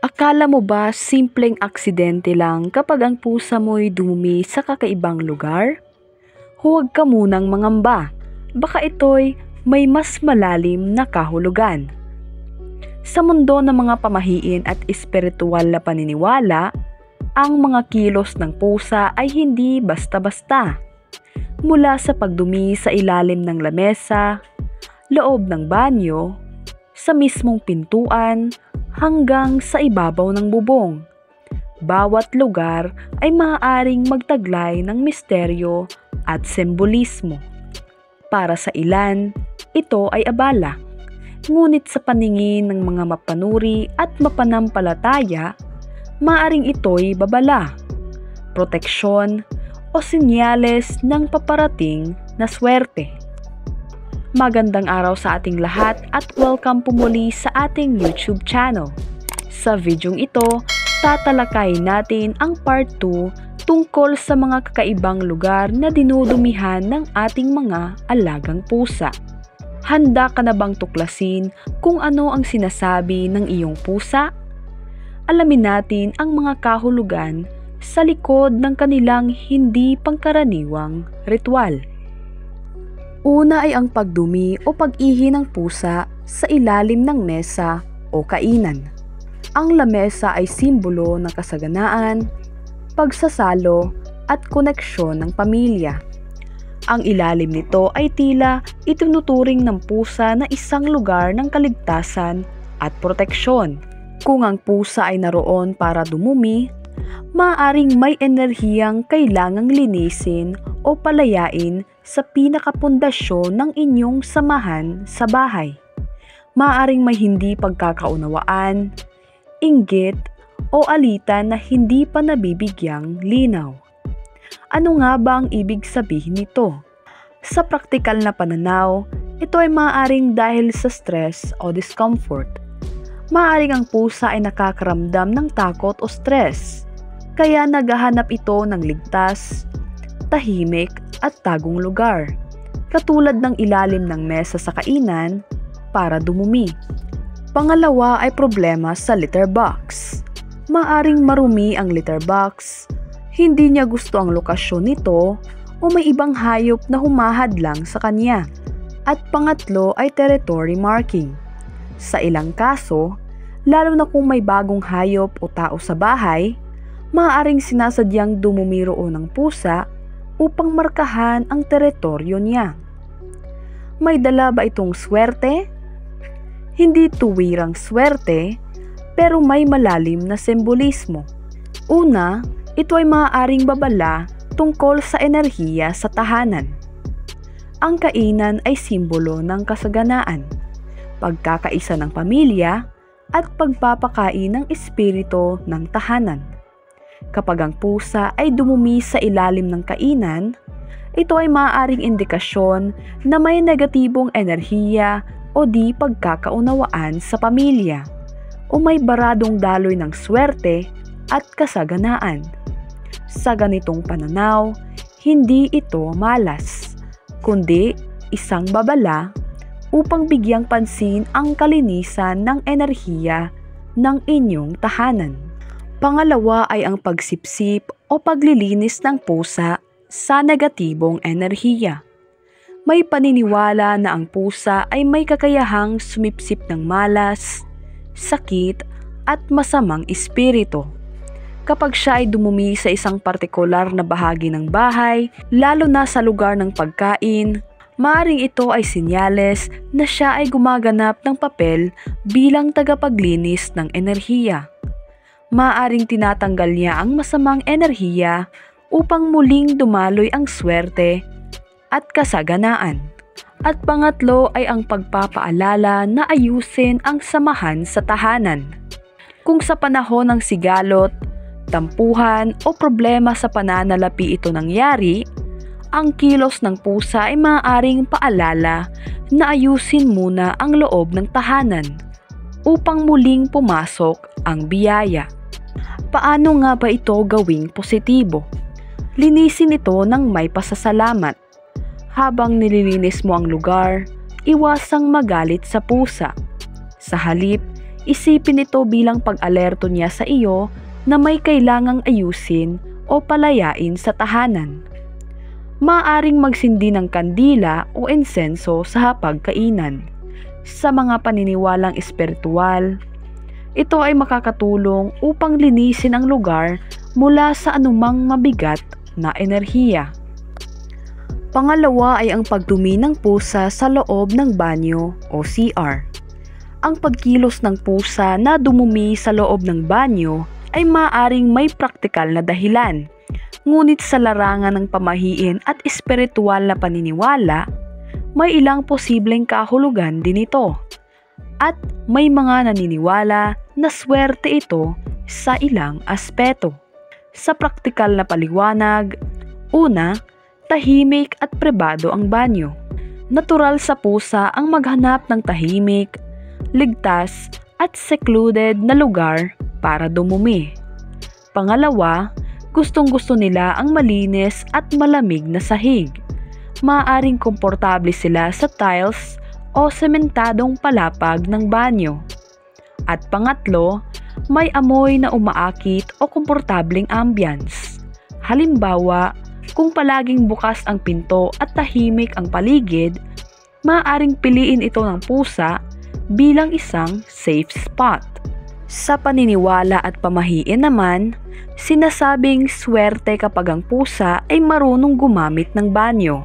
Akala mo ba simpleng aksidente lang kapag ang pusa mo'y dumi sa kakaibang lugar? Huwag ka munang mangamba, baka ito'y may mas malalim na kahulugan. Sa mundo ng mga pamahiin at espiritual na paniniwala, ang mga kilos ng pusa ay hindi basta-basta. Mula sa pagdumi sa ilalim ng lamesa, loob ng banyo, sa mismong pintuan, hanggang sa ibabaw ng bubong. Bawat lugar ay maaaring magtaglay ng misteryo at sembolismo. Para sa ilan, ito ay abala. Ngunit sa paningin ng mga mapanuri at mapanampalataya, maaaring ito'y babala, proteksyon o senyales ng paparating na swerte. Magandang araw sa ating lahat at welcome po muli sa ating YouTube channel. Sa videong ito, tatalakayin natin ang part 2 tungkol sa mga kakaibang lugar na dinudumihan ng ating mga alagang pusa. Handa ka na bang tuklasin kung ano ang sinasabi ng iyong pusa? Alamin natin ang mga kahulugan sa likod ng kanilang hindi pangkaraniwang ritual. Una ay ang pagdumi o pag-ihi ng pusa sa ilalim ng mesa o kainan. Ang lamesa ay simbolo ng kasaganaan, pagsasalo at koneksyon ng pamilya. Ang ilalim nito ay tila itinuturing ng pusa na isang lugar ng kaligtasan at proteksyon. Kung ang pusa ay naroon para dumumi, maaaring may enerhiyang kailangang linisin o palayain sa pinakapundasyon ng inyong samahan sa bahay. Maaaring may hindi pagkakaunawaan, inggit o alitan na hindi pa nabibigyang linaw. Ano nga ba ang ibig sabihin nito? Sa praktikal na pananaw, ito ay maaaring dahil sa stress o discomfort. Maaaring ang pusa ay nakakaramdam ng takot o stress, kaya naghahanap ito ng ligtas, tahimik at tagong lugar, katulad ng ilalim ng mesa sa kainan para dumumi. Pangalawa ay problema sa litter box. Maaring marumi ang litter box, hindi niya gusto ang lokasyon nito o may ibang hayop na humahadlang sa kanya. At pangatlo ay territory marking. Sa ilang kaso, lalo na kung may bagong hayop o tao sa bahay, maaaring sinasadyang dumumi roon ng pusa upang markahan ang teritoryo niya. May dala ba itong swerte? Hindi tuwirang swerte, pero may malalim na sembolismo. Una, ito ay maaaring babala tungkol sa enerhiya sa tahanan. Ang kainan ay simbolo ng kasaganaan, pagkakaisa ng pamilya, at pagpapakain ng espiritu ng tahanan. Kapag ang pusa ay dumumi sa ilalim ng kainan, ito ay maaaring indikasyon na may negatibong enerhiya o di pagkakaunawaan sa pamilya, o may baradong daloy ng swerte at kasaganaan. Sa ganitong pananaw, hindi ito malas, kundi isang babala upang bigyang pansin ang kalinisan ng enerhiya ng inyong tahanan. Pangalawa ay ang pagsipsip o paglilinis ng pusa sa negatibong enerhiya. May paniniwala na ang pusa ay may kakayahang sumipsip ng malas, sakit at masamang espiritu. Kapag siya ay dumumi sa isang partikular na bahagi ng bahay, lalo na sa lugar ng pagkain, maaaring ito ay senyales na siya ay gumaganap ng papel bilang tagapaglinis ng enerhiya. Maaaring tinatanggal niya ang masamang enerhiya upang muling dumaloy ang swerte at kasaganaan. At pangatlo ay ang pagpapaalala na ayusin ang samahan sa tahanan. Kung sa panahon ng sigalot, tampuhan o problema sa pananalapi ito nangyari, ang kilos ng pusa ay maaaring paalala na ayusin muna ang loob ng tahanan upang muling pumasok ang biyaya. Paano nga ba ito gawing positibo? Linisin ito ng may pasasalamat. Habang nililinis mo ang lugar, iwasang magalit sa pusa. Sa halip, Isipin ito bilang pag-alerto niya sa iyo na may kailangang ayusin o palayain sa tahanan. Maaaring magsindi ng kandila o insenso sa hapagkainan. Sa mga paniniwalang espiritual, ito ay makakatulong upang linisin ang lugar mula sa anumang mabigat na enerhiya. Pangalawa ay ang pagdumi ng pusa sa loob ng banyo o CR. Ang pagkilos ng pusa na dumumi sa loob ng banyo ay maaaring may praktikal na dahilan. Ngunit sa larangan ng pamahiin at espiritual na paniniwala, may ilang posibleng kahulugan din ito. At may mga naniniwala na swerte ito sa ilang aspeto. Sa praktikal na paliwanag, una, tahimik at pribado ang banyo. Natural sa pusa ang maghanap ng tahimik, ligtas at secluded na lugar para dumumi. Pangalawa, gustong-gusto nila ang malinis at malamig na sahig. Maaaring komportable sila sa tiles o sementadong palapag ng banyo. At pangatlo, may amoy na umaakit o komportableng ambience. Halimbawa, kung palaging bukas ang pinto at tahimik ang paligid, maaaring piliin ito ng pusa bilang isang safe spot. Sa paniniwala at pamahiin naman, sinasabing swerte kapag ang pusa ay marunong gumamit ng banyo.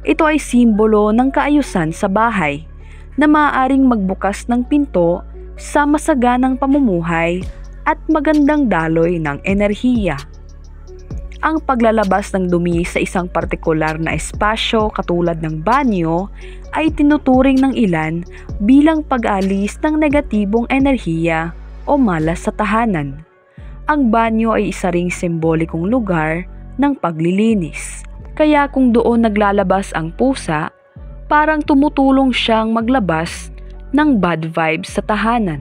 Ito ay simbolo ng kaayusan sa bahay na maaaring magbukas ng pinto sa masaganang pamumuhay at magandang daloy ng enerhiya. Ang paglalabas ng dumi sa isang partikular na espasyo katulad ng banyo ay tinuturing ng ilan bilang pag-alis ng negatibong enerhiya o malas sa tahanan. Ang banyo ay isa ring simbolikong lugar ng paglilinis. Kaya kung doon naglalabas ang pusa, parang tumutulong siyang maglabas ng bad vibes sa tahanan.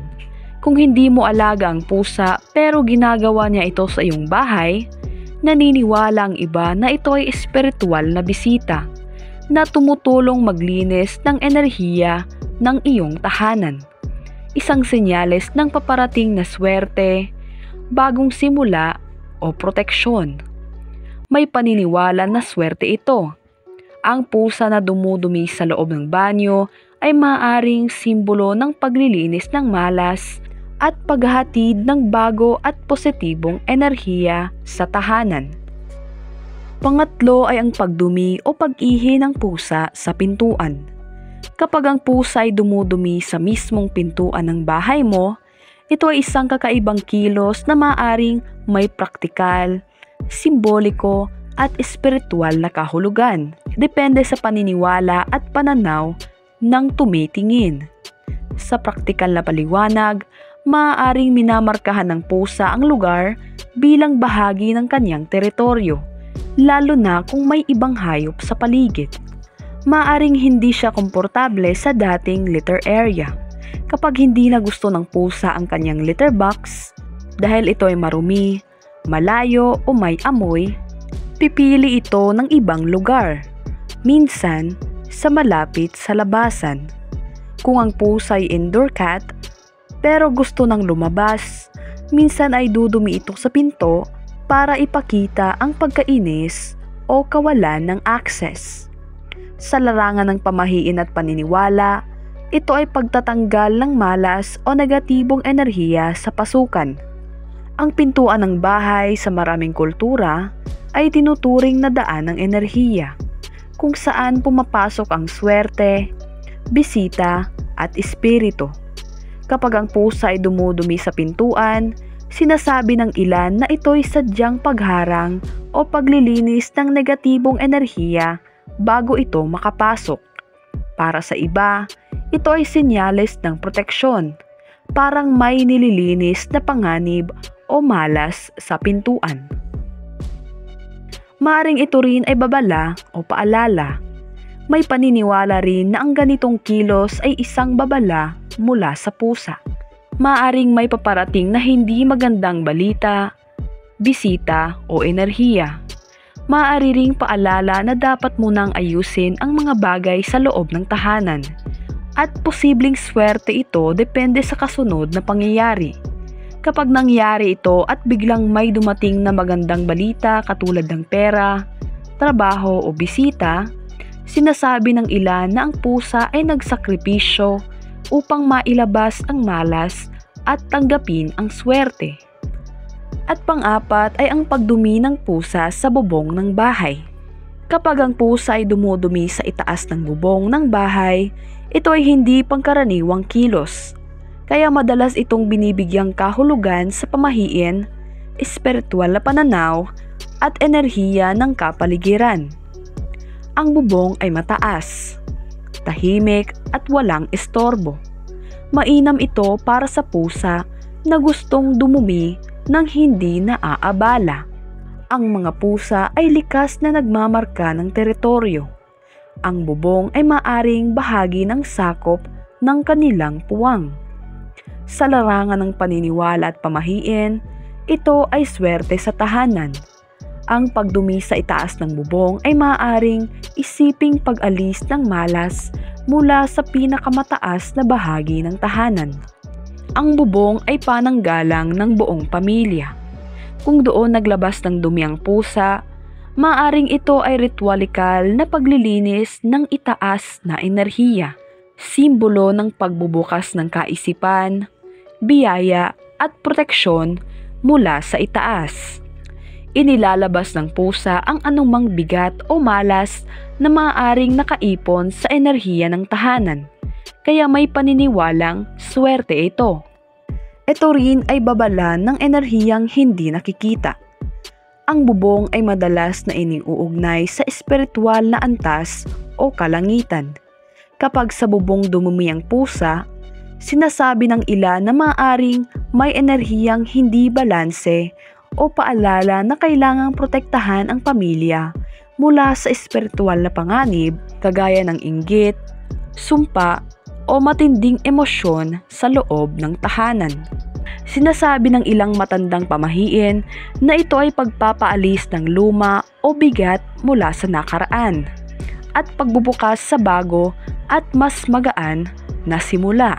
Kung hindi mo alaga ang pusa pero ginagawa niya ito sa iyong bahay, naniniwala ang iba na ito ay espiritual na bisita na tumutulong maglinis ng enerhiya ng iyong tahanan. Isang senyales ng paparating na swerte, bagong simula o proteksyon. May paniniwala na swerte ito. Ang pusa na dumudumi sa loob ng banyo ay maaaring simbolo ng paglilinis ng malas at paghahatid ng bago at positibong enerhiya sa tahanan. Pangatlo ay ang pagdumi o pag-ihi ng pusa sa pintuan. Kapag ang pusa ay dumudumi sa mismong pintuan ng bahay mo, ito ay isang kakaibang kilos na maaaring may praktikal, simboliko at espiritual na kahulugan. Depende sa paniniwala at pananaw ng tumitingin. Sa praktikal na paliwanag, maaaring minamarkahan ng pusa ang lugar bilang bahagi ng kanyang teritoryo, lalo na kung may ibang hayop sa paligid. Maaaring hindi siya komportable sa dating litter area. Kapag hindi na gusto ng pusa ang kanyang litter box, dahil ito ay marumi, malayo o may amoy, pipili ito ng ibang lugar. Minsan, sa malapit sa labasan. Kung ang pusa ay indoor cat, pero gusto nang lumabas, minsan ay dudumi ito sa pinto para ipakita ang pagkainis o kawalan ng access. Sa larangan ng pamahiin at paniniwala, ito ay pagtatanggal ng malas o negatibong enerhiya sa pasukan. Ang pintuan ng bahay sa maraming kultura ay tinuturing na daan ng enerhiya, kung saan pumapasok ang swerte, bisita at espiritu. Kapag ang pusa ay dumudumi sa pintuan, sinasabi ng ilan na ito'y sadyang pagharang o paglilinis ng negatibong enerhiya bago ito makapasok. Para sa iba, ito ay senyales ng proteksyon, parang may nililinis na panganib o malas sa pintuan. Maaring ito rin ay babala o paalala. May paniniwala rin na ang ganitong kilos ay isang babala mula sa pusa. Maaring may paparating na hindi magandang balita, bisita o enerhiya. Maaari ring paalala na dapat munang ayusin ang mga bagay sa loob ng tahanan. At posibleng swerte ito depende sa kasunod na pangyayari. Kapag nangyari ito at biglang may dumating na magandang balita katulad ng pera, trabaho o bisita, sinasabi ng ilan na ang pusa ay nagsakripisyo upang mailabas ang malas at tanggapin ang swerte. At pang-apat ay ang pagdumi ng pusa sa bubong ng bahay. Kapag ang pusa ay dumudumi sa itaas ng bubong ng bahay, ito ay hindi pangkaraniwang kilos. Kaya madalas itong binibigyang kahulugan sa pamahiin, espiritual na pananaw at enerhiya ng kapaligiran. Ang bubong ay mataas, tahimik at walang istorbo. Mainam ito para sa pusa na gustong dumumi nang hindi naaabala. Ang mga pusa ay likas na nagmamarka ng teritoryo. Ang bubong ay maaring bahagi ng sakop ng kanilang puwang. Sa larangan ng paniniwala at pamahiin, ito ay swerte sa tahanan. Ang pagdumi sa itaas ng bubong ay maaaring isiping pag-alis ng malas mula sa pinakamataas na bahagi ng tahanan. Ang bubong ay pananggalang ng buong pamilya. Kung doon naglabas ng dumi ang pusa, maaaring ito ay ritualikal na paglilinis ng itaas na enerhiya, simbolo ng pagbubukas ng kaisipan, biyaya at proteksyon mula sa itaas. Inilalabas ng pusa ang anumang bigat o malas na maaaring nakaipon sa enerhiya ng tahanan, kaya may paniniwalang swerte ito. Ito rin ay babala ng enerhiyang hindi nakikita. Ang bubong ay madalas na iniuugnay sa espiritual na antas o kalangitan. Kapag sa bubong dumumi ang pusa, sinasabi ng ilan na maaaring may enerhiyang hindi balanse o paalala na kailangang protektahan ang pamilya mula sa espiritual na panganib kagaya ng inggit, sumpa o matinding emosyon sa loob ng tahanan. Sinasabi ng ilang matandang pamahiin na ito ay pagpapaalis ng luma o bigat mula sa nakaraan at pagbubukas sa bago at mas magaan na simula.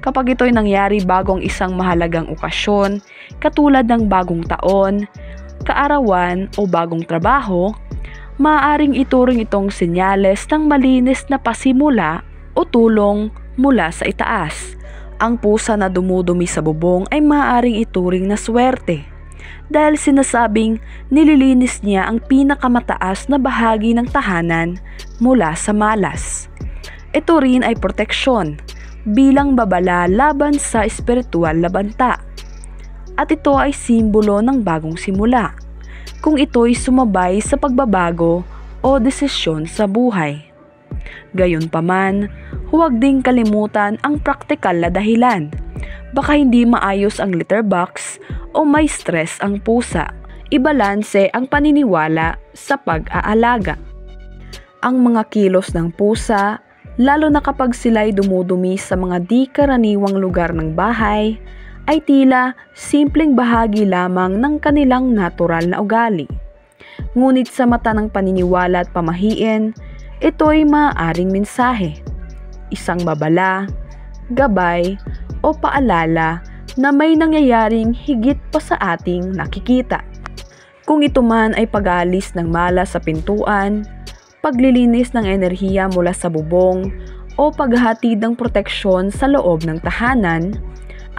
Kapag ito'y nangyari bago ang isang mahalagang okasyon, katulad ng bagong taon, kaarawan o bagong trabaho, maaaring ituring itong senyales ng malinis na pasimula o tulong mula sa itaas. Ang pusa na dumudumi sa bubong ay maaaring ituring na swerte dahil sinasabing nililinis niya ang pinakamataas na bahagi ng tahanan mula sa malas. Ito rin ay proteksyon bilang babala laban sa espiritual na banta. At ito ay simbolo ng bagong simula kung ito'y sumabay sa pagbabago o desisyon sa buhay. Gayunpaman, huwag ding kalimutan ang praktikal na dahilan. Baka hindi maayos ang litter box o may stress ang pusa. Ibalanse ang paniniwala sa pag-aalaga. Ang mga kilos ng pusa, lalo na kapag sila'y dumudumi sa mga di karaniwang lugar ng bahay, ay tila simpleng bahagi lamang ng kanilang natural na ugali. Ngunit sa mata ng paniniwala at pamahiin, ito'y maaaring mensahe, isang babala, gabay o paalala na may nangyayaring higit pa sa ating nakikita. Kung ito man ay pag-aalis ng malas sa pintuan, paglilinis ng enerhiya mula sa bubong o paghahatid ng proteksyon sa loob ng tahanan,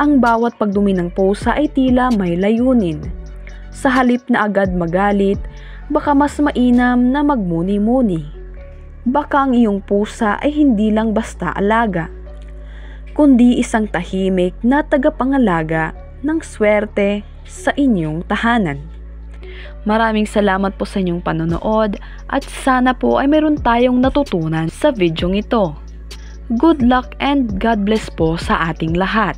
ang bawat pagdumi ng pusa ay tila may layunin. Sa halip na agad magalit, baka mas mainam na magmuni-muni. Baka ang iyong pusa ay hindi lang basta alaga, kundi isang tahimik na tagapangalaga ng swerte sa inyong tahanan. Maraming salamat po sa inyong panonood at sana po ay meron tayong natutunan sa videong ito. Good luck and God bless po sa ating lahat.